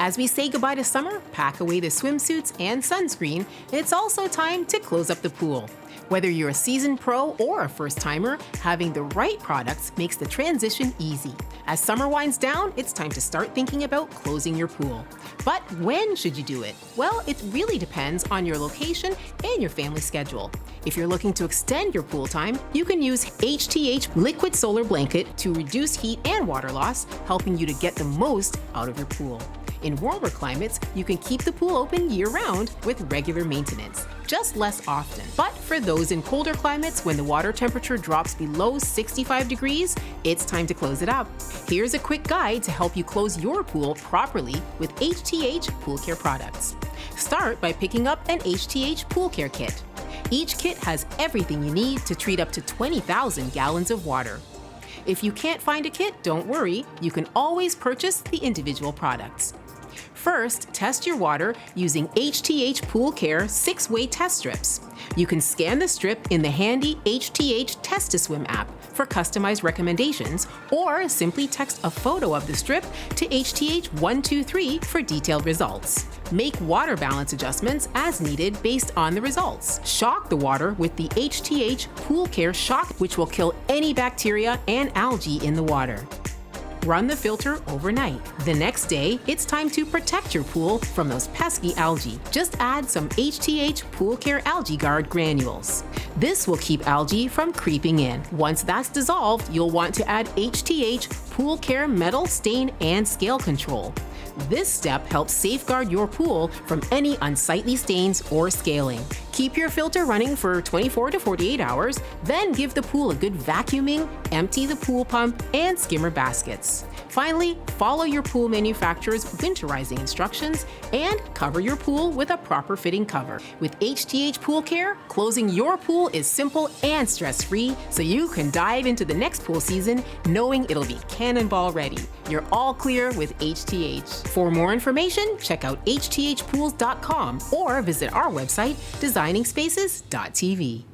As we say goodbye to summer, pack away the swimsuits and sunscreen. It's also time to close up the pool. Whether you're a seasoned pro or a first-timer, having the right products makes the transition easy. As summer winds down, it's time to start thinking about closing your pool. But when should you do it? Well, it really depends on your location and your family schedule. If you're looking to extend your pool time, you can use HTH Liquid Solar Blanket to reduce heat and water loss, helping you to get the most out of your pool. In warmer climates, you can keep the pool open year-round with regular maintenance, just less often. But for those in colder climates, when the water temperature drops below 65 degrees, it's time to close it up. Here's a quick guide to help you close your pool properly with HTH Pool Care products. Start by picking up an HTH Pool Care kit. Each kit has everything you need to treat up to 20,000 gallons of water. If you can't find a kit, don't worry, you can always purchase the individual products. First, test your water using HTH Pool Care 6-way test strips. You can scan the strip in the handy HTH Test to Swim app for customized recommendations, or simply text a photo of the strip to HTH123 for detailed results. Make water balance adjustments as needed based on the results. Shock the water with the HTH Pool Care Shock, which will kill any bacteria and algae in the water. Run the filter overnight. The next day, it's time to protect your pool from those pesky algae. Just add some HTH Pool Care Algae Guard granules. This will keep algae from creeping in. Once that's dissolved, you'll want to add HTH Pool Care Metal Stain and Scale Control. This step helps safeguard your pool from any unsightly stains or scaling. Keep your filter running for 24 to 48 hours, then give the pool a good vacuuming, empty the pool pump, and skimmer baskets. Finally, follow your pool manufacturer's winterizing instructions and cover your pool with a proper fitting cover. With HTH Pool Care, closing your pool is simple and stress-free, so you can dive into the next pool season knowing it'll be cannonball ready. You're all clear with HTH. For more information, check out hthpools.com or visit our website, designingspaces.tv.